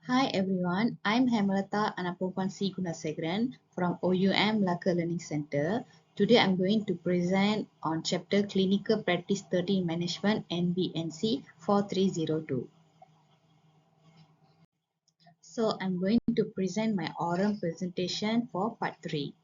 Hi everyone, I'm Hemalata Anapopan C.Gunasegaran from OUM Laka Learning Center. Today I'm going to present on chapter Clinical Practice 30 Management NBNC 4302. So I'm going to present my oral presentation for part 3.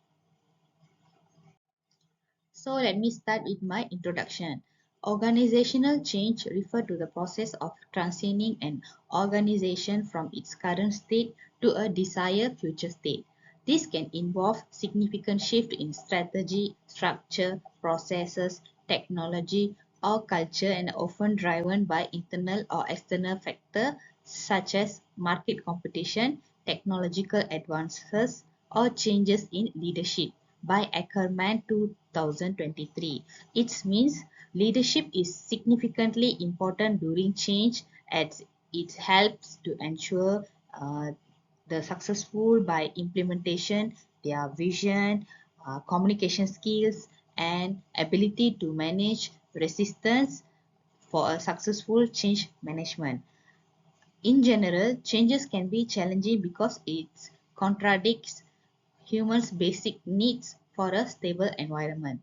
So let me start with my introduction. Organizational change refers to the process of transitioning an organization from its current state to a desired future state. This can involve significant shift in strategy, structure, processes, technology, or culture and often driven by internal or external factors such as market competition, technological advances, or changes in leadership by Ackerman 2023. It means leadership is significantly important during change as it helps to ensure the successful by implementation, their vision, communication skills, and ability to manage resistance for a successful change management. In general, changes can be challenging because it contradicts humans' basic needs for a stable environment.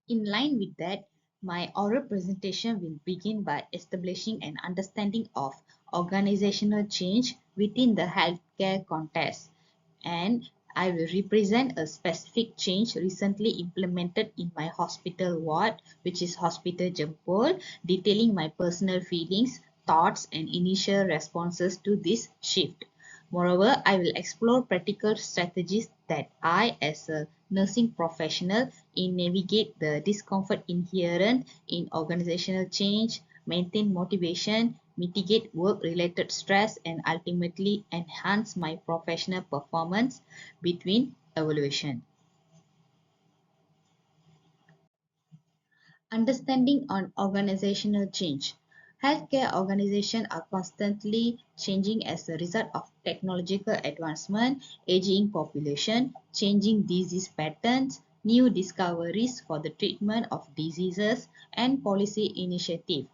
In line with that, my oral presentation will begin by establishing an understanding of organizational change within the healthcare context, and I will represent a specific change recently implemented in my hospital ward, which is Hospital Jempol, detailing my personal feelings, thoughts, and initial responses to this shift. Moreover, I will explore practical strategies that I, as a nursing professional, in navigate the discomfort inherent in organizational change, maintain motivation, mitigate work-related stress, and ultimately enhance my professional performance between evaluation. Understanding on organizational change. Healthcare organizations are constantly changing as a result of technological advancement, aging population, changing disease patterns, new discoveries for the treatment of diseases, and policy initiative.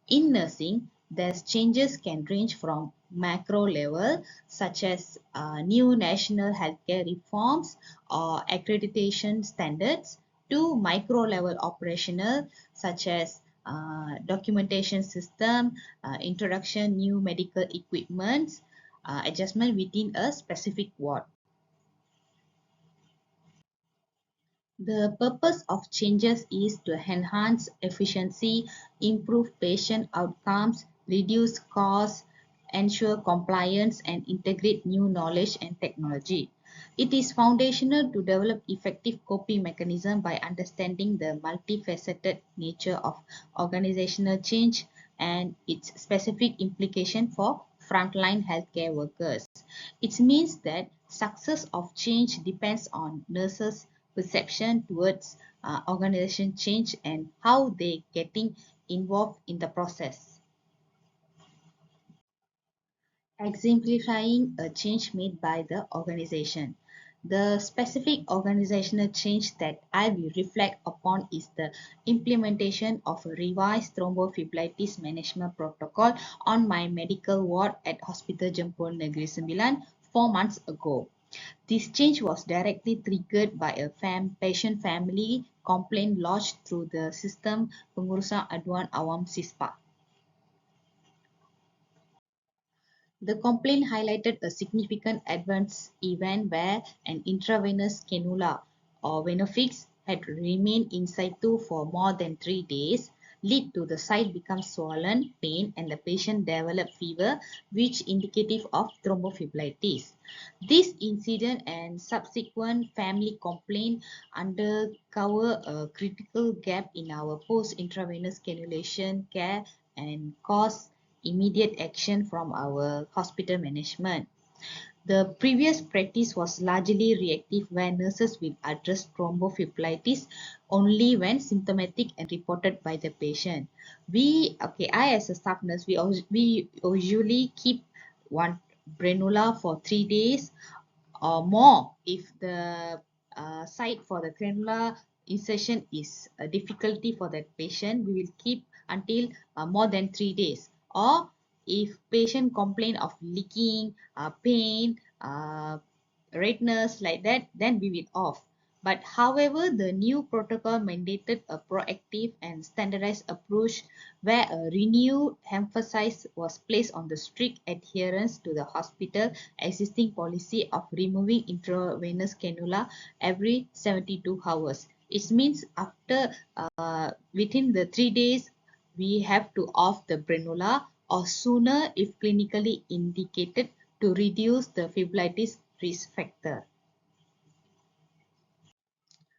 In nursing, these changes can range from macro level, such as new national healthcare reforms or accreditation standards, to micro level operational, such as documentation system, introduction new medical equipments, adjustment within a specific ward. The purpose of changes is to enhance efficiency, improve patient outcomes, reduce costs, ensure compliance, and integrate new knowledge and technology. It is foundational to develop effective coping mechanism by understanding the multifaceted nature of organizational change and its specific implication for frontline healthcare workers. It means that success of change depends on nurses' perception towards organization change and how they getting involved in the process. Exemplifying a change made by the organization. The specific organizational change that I will reflect upon is the implementation of a revised thrombophlebitis management protocol on my medical ward at Hospital Jempol Negeri Sembilan 4 months ago. This change was directly triggered by a patient family complaint lodged through the Sistem Pengurusan Aduan Awam SISPA. The complaint highlighted a significant adverse event where an intravenous cannula or venofix had remained in situ for more than 3 days, lead to the site become swollen, pain, and the patient developed fever, which indicative of thrombophlebitis. This incident and subsequent family complaint undercover a critical gap in our post-intravenous cannulation care and cause immediate action from our hospital management. The previous practice was largely reactive where nurses will address thrombophlebitis only when symptomatic and reported by the patient. I as a staff nurse, we usually keep one granula for 3 days or more if the site for the cannula insertion is a difficulty for that patient. We will keep until more than 3 days, or If patient complain of leaking, pain, redness like that, then we will off. But however, the new protocol mandated a proactive and standardized approach where a renewed emphasis was placed on the strict adherence to the hospital existing policy of removing intravenous cannula every 72 hours. It means after within the 3 days we have to off the brenula or sooner if clinically indicated to reduce the fibrillation risk factor.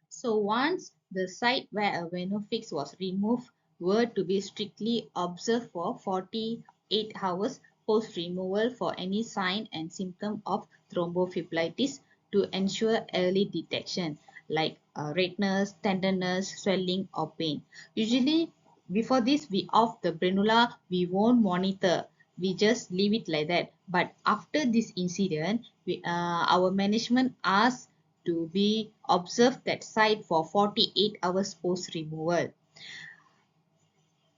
So once the site where a venofix was removed were to be strictly observed for 48 hours post removal for any sign and symptom of thrombophlebitis to ensure early detection like redness, tenderness, swelling or pain. Usually before this we off the brenula, we won't monitor, we just leave it like that. But after this incident, our management asks to be observed that site for 48 hours post removal.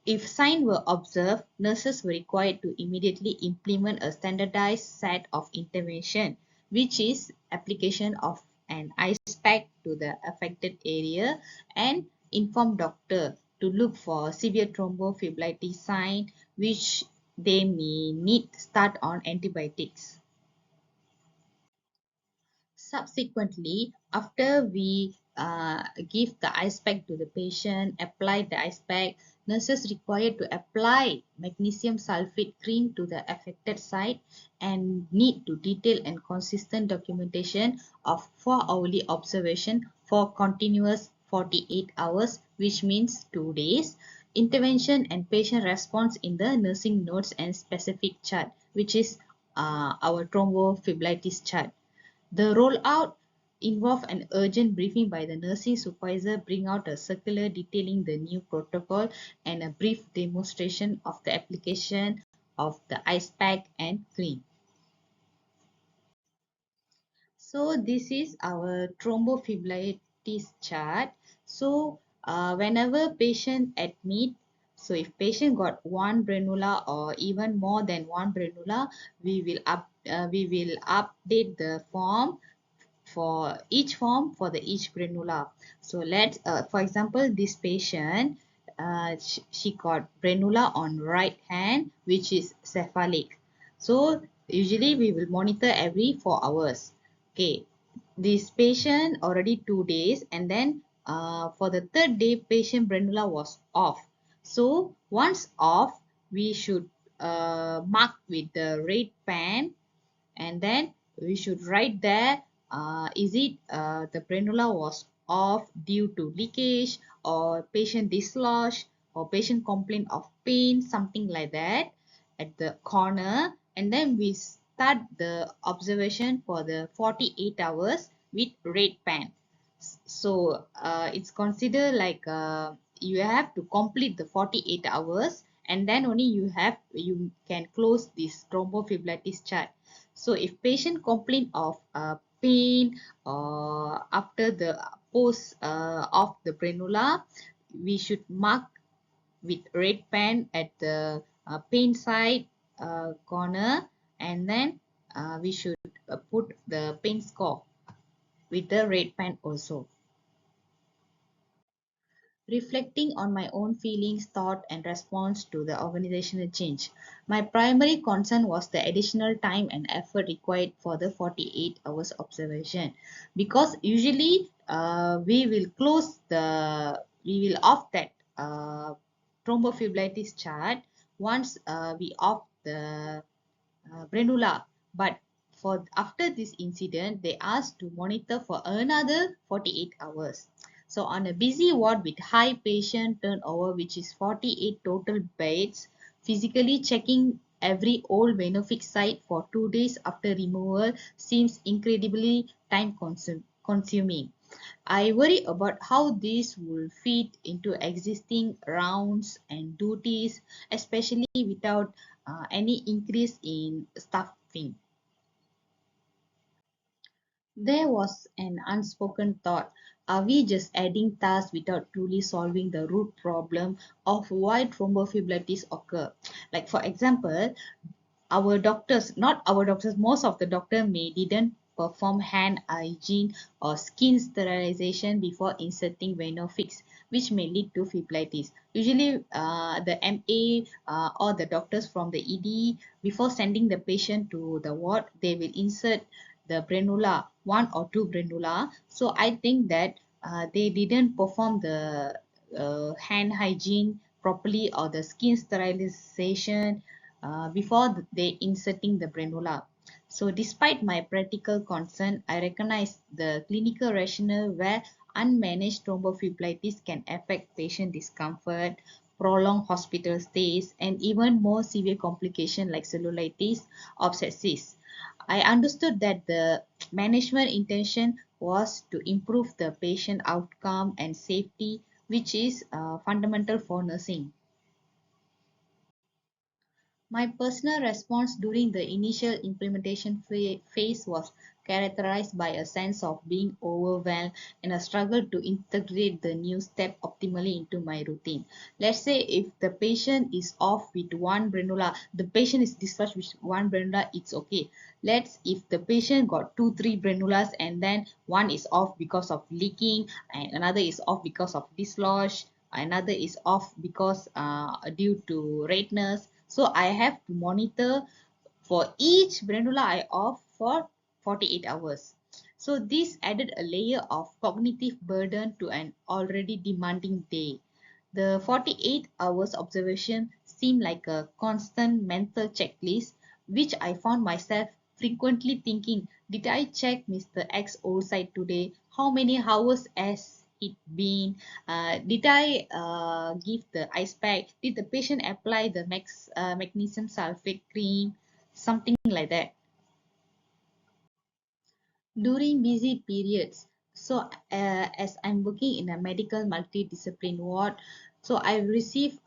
If signs were observed, nurses were required to immediately implement a standardized set of intervention, which is application of an ice pack to the affected area and inform doctor to look for severe thrombophlebitis sign, which they may need start on antibiotics. Subsequently, after we give the ice pack to the patient, apply the ice pack, nurses required to apply magnesium sulfate cream to the affected site and need to detail and consistent documentation of 4-hourly observation for continuous 48 hours, which means 2 days, intervention and patient response in the nursing notes and specific chart, which is our thrombophlebitis chart. The rollout involved an urgent briefing by the nursing supervisor, bring out a circular detailing the new protocol and a brief demonstration of the application of the ice pack and cream. So this is our thrombophlebitis chart. So whenever patient admit, so if patient got one brenula or even more than one brenula, we will update the form for each form for the each granula. So let's for example this patient she got granula on right hand which is cephalic. So usually we will monitor every 4 hours. Okay, this patient already 2 days and then for the third day patient granula was off. So once off we should mark with the red pen and then we should write there is it the prenula was off due to leakage or patient dislodge or patient complaint of pain, something like that at the corner, and then we start the observation for the 48 hours with red pen. So it's considered like you have to complete the 48 hours and then only you can close this thrombophlebitis chart. So if patient complain of pain after the post of the prenula, we should mark with red pen at the pain side corner and then we should put the pain score with the red pen also. Reflecting on my own feelings, thought, and response to the organizational change. My primary concern was the additional time and effort required for the 48 hours observation because usually we will off that thrombophlebitis chart once we off the Brenula. But for after this incident, they asked to monitor for another 48 hours. So on a busy ward with high patient turnover, which is 48 total beds, physically checking every old venofix site for 2 days after removal seems incredibly time consuming. I worry about how this will fit into existing rounds and duties, especially without any increase in staffing. There was an unspoken thought. Are we just adding tasks without truly solving the root problem of why thrombophlebitis occur? Like for example, our doctors, not our doctors, most of the doctor may didn't perform hand hygiene or skin sterilization before inserting venofix, which may lead to phlebitis. Usually the MA or the doctors from the ED, before sending the patient to the ward, they will insert the granula, one or two granula. So I think that they didn't perform the hand hygiene properly or the skin sterilization before they inserting the granula. So despite my practical concern, I recognize the clinical rationale where unmanaged thrombophlebitis can affect patient discomfort, prolonged hospital stays, and even more severe complications like cellulitis or sepsis. I understood that the management intention was to improve the patient outcome and safety, which is fundamental for nursing. My personal response during the initial implementation phase was characterized by a sense of being overwhelmed and a struggle to integrate the new step optimally into my routine. Let's say if the patient is off with one granula, the patient is discharged with one granula, it's okay. Let's if the patient got two, three granulas and then one is off because of leaking and another is off because of dislodge, another is off because due to redness, so I have to monitor for each granula I off for 48 hours. So this added a layer of cognitive burden to an already demanding day. The 48 hours observation seemed like a constant mental checklist, which I found myself frequently thinking, did I check Mr. X oversight today? How many hours has it been? Did I give the ice pack? Did the patient apply the magnesium sulfate cream? Something like that. During busy periods. So as I'm working in a medical multidiscipline ward, so I receive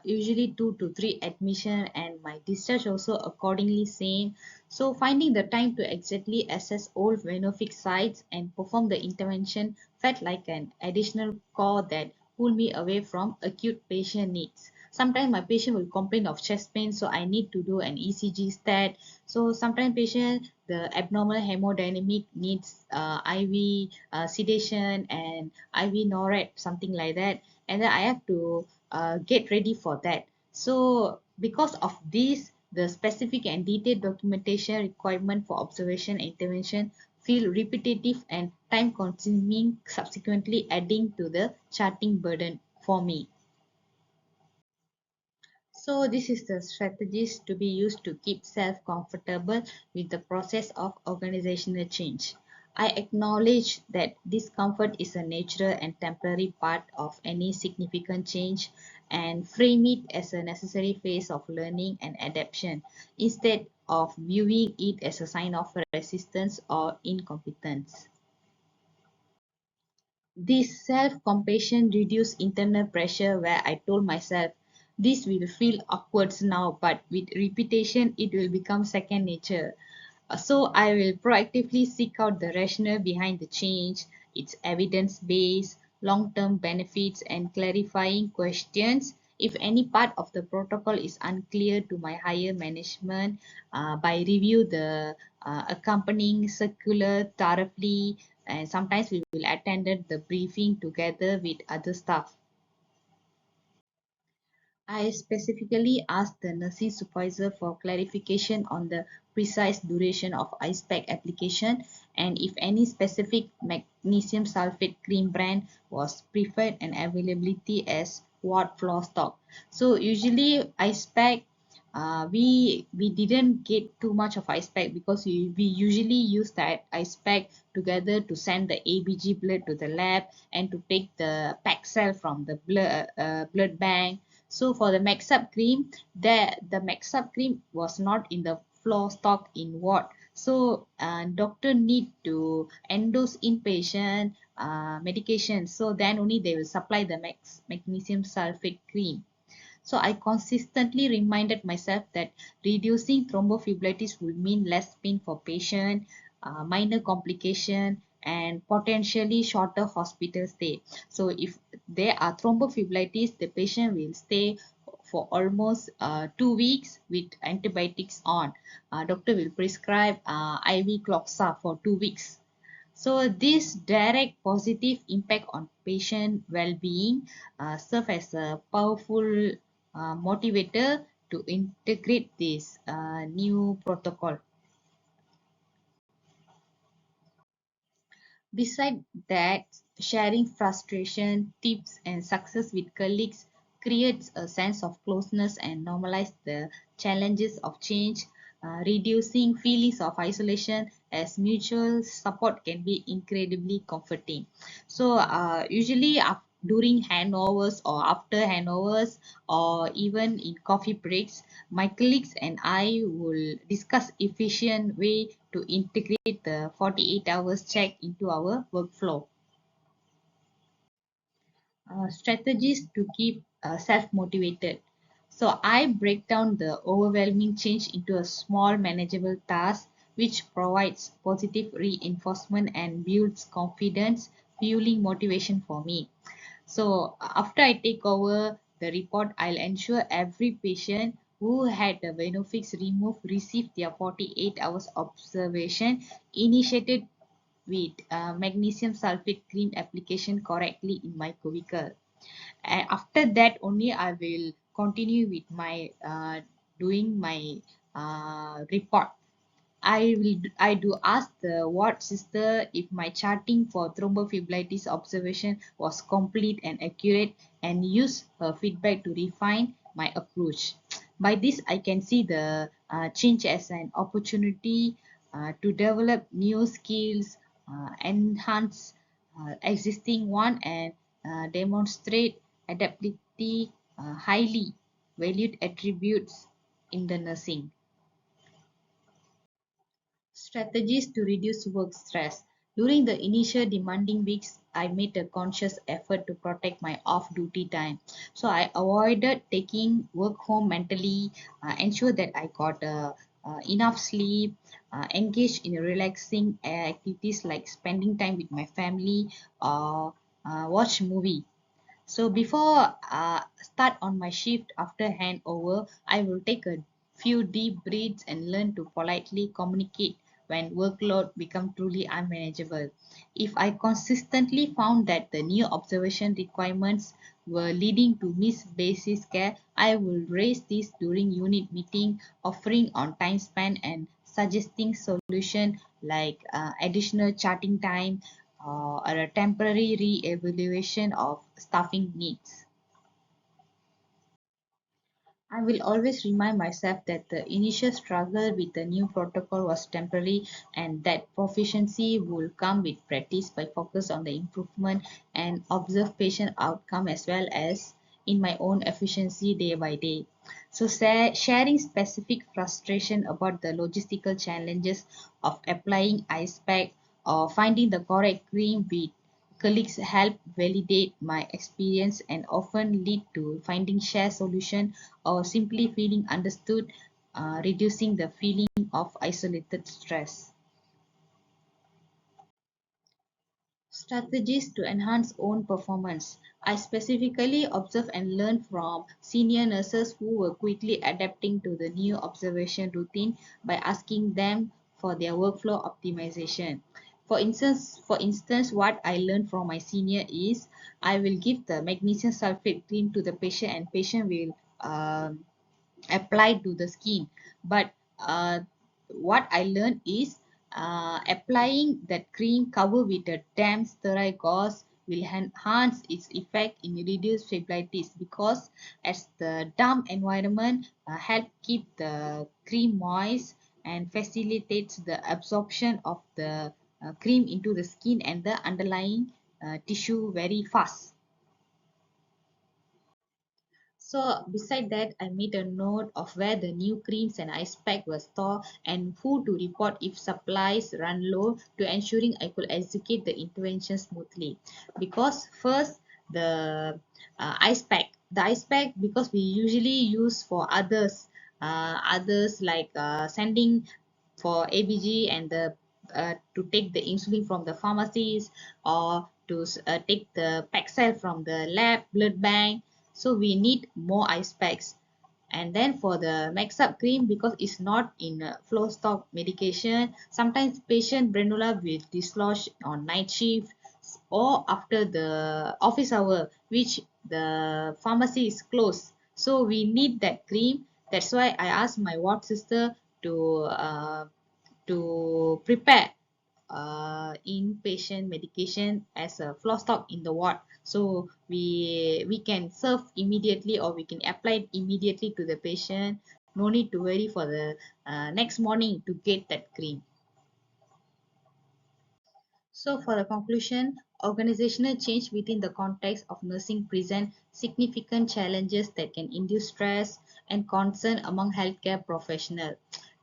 usually 2 to 3 admission and my discharge also accordingly same. So finding the time to exactly assess all venophic sites and perform the intervention felt like an additional call that pulled me away from acute patient needs. Sometimes my patient will complain of chest pain, so I need to do an ECG stat. So sometimes patient the abnormal hemodynamic needs IV sedation and IV NORAD, something like that, and then I have to get ready for that. So because of this, the specific and detailed documentation requirement for observation and intervention feel repetitive and time consuming, subsequently adding to the charting burden for me. So this is the strategies to be used to keep self comfortable with the process of organizational change. I acknowledge that discomfort is a natural and temporary part of any significant change and frame it as a necessary phase of learning and adaptation instead of viewing it as a sign of resistance or incompetence. This self-compassion reduced internal pressure where I told myself, this will feel awkward now, but with repetition, it will become second nature. So I will proactively seek out the rationale behind the change, its evidence-based, long-term benefits, and clarifying questions. If any part of the protocol is unclear to my higher management, by review the accompanying circular thoroughly, and sometimes we will attend the briefing together with other staff. I specifically asked the nursing supervisor for clarification on the precise duration of ice pack application and if any specific magnesium sulfate cream brand was preferred and availability as ward floor stock. So usually ice pack, we didn't get too much of ice pack because we usually use that ice pack together to send the ABG blood to the lab and to take the pack cell from the blood bank. So for the max up cream, the max up cream was not in the floor stock in ward. So doctor need to endorse inpatient medication. So then only they will supply the magnesium sulfate cream. So I consistently reminded myself that reducing thrombophlebitis would mean less pain for patient, minor complication, and potentially shorter hospital stay. So if there are thrombophlebitis, the patient will stay for almost 2 weeks with antibiotics on. Doctor will prescribe IV Cloxa for 2 weeks. So this direct positive impact on patient well-being serve as a powerful motivator to integrate this new protocol. Besides that, sharing frustration, tips, and success with colleagues creates a sense of closeness and normalize the challenges of change, reducing feelings of isolation as mutual support can be incredibly comforting. So, usually during handovers or after handovers or even in coffee breaks, my colleagues and I will discuss efficient way to integrate the 48 hours check into our workflow. Strategies to keep self-motivated. So I break down the overwhelming change into a small manageable task which provides positive reinforcement and builds confidence, fueling motivation for me. So after I take over the report, I'll ensure every patient who had the benefits removed received their 48 hours observation initiated with magnesium sulfate cream application correctly in my curricle. And after that only I will continue with my doing my report. I do ask the ward sister if my charting for thrombophlebitis observation was complete and accurate and use her feedback to refine my approach. By this, I can see the change as an opportunity to develop new skills, enhance existing one, and demonstrate adaptability, highly valued attributes in the nursing. Strategies to reduce work stress. During the initial demanding weeks, I made a conscious effort to protect my off duty time. So I avoided taking work home mentally, ensure that I got enough sleep, engaged in relaxing activities like spending time with my family or watch movie. So before start on my shift after handover, I will take a few deep breaths and learn to politely communicate when workload become truly unmanageable. If I consistently found that the new observation requirements were leading to missed basis care, I will raise this during unit meeting, offering on time span and suggesting solution like additional charting time or a temporary re-evaluation of staffing needs. I will always remind myself that the initial struggle with the new protocol was temporary and that proficiency will come with practice by focus on the improvement and observe patient outcome as well as in my own efficiency day by day. So sharing specific frustration about the logistical challenges of applying ice pack or finding the correct cream with colleagues help validate my experience and often lead to finding shared solution or simply feeling understood, reducing the feeling of isolated stress. Strategies to enhance own performance. I specifically observe and learn from senior nurses who were quickly adapting to the new observation routine by asking them for their workflow optimization. For instance, what I learned from my senior is I will give the magnesium sulfate cream to the patient and patient will applied to the skin. But what I learned is applying that cream cover with a damp sterile gauze will enhance its effect in reduced phlebitis because as the damp environment help keep the cream moist and facilitates the absorption of the cream into the skin and the underlying tissue very fast. So beside that, I made a note of where the new creams and ice pack were stored and who to report if supplies run low to ensuring I could execute the intervention smoothly. Because first, the ice pack because we usually use for others, others like sending for ABG and the to take the insulin from the pharmacies, or to take the Paxil from the lab blood bank. So we need more ice packs. And then for the max up cream, because it's not in flow stock medication, sometimes patient granular will dislodge on night shift or after the office hour, which the pharmacy is closed. So we need that cream. That's why I asked my ward sister to prepare inpatient medication as a floor stock in the ward, so we can serve immediately, or we can apply it immediately to the patient. No need to worry for the next morning to get that cream. So for the conclusion, organizational change within the context of nursing present significant challenges that can induce stress and concern among healthcare professionals.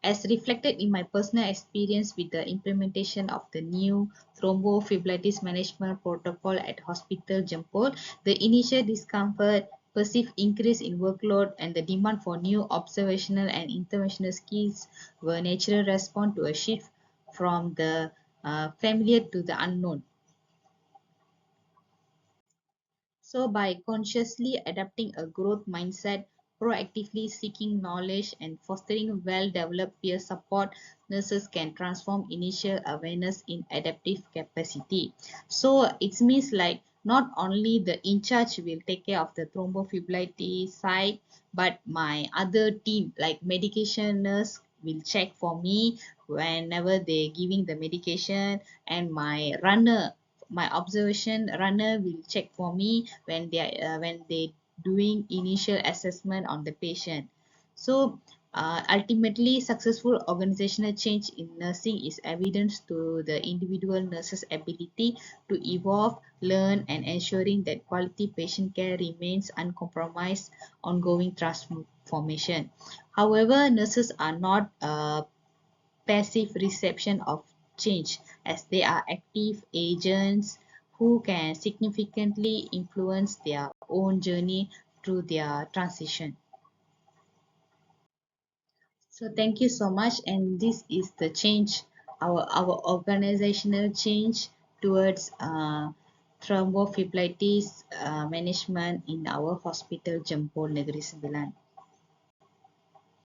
As reflected in my personal experience with the implementation of the new thrombophlebitis management protocol at Hospital Jempol, the initial discomfort, perceived increase in workload, and the demand for new observational and interventional skills were natural response to a shift from the familiar to the unknown. So, by consciously adapting a growth mindset, proactively seeking knowledge, and fostering well developed peer support, nurses can transform initial awareness in adaptive capacity. So, it means like not only the in charge will take care of the thrombophlebitis side, but my other team, like medication nurse, will check for me whenever they're giving the medication, and my runner, my observation runner will check for me when they doing initial assessment on the patient. So ultimately, successful organizational change in nursing is evidence to the individual nurse's ability to evolve, learn, and ensuring that quality patient care remains uncompromised ongoing transformation. However, nurses are not passive reception of change, as they are active agents who can significantly influence their own journey through their transition. So thank you so much, and this is the change, our organizational change towards thrombophlebitis management in our hospital Jempol Negeri Sembilan.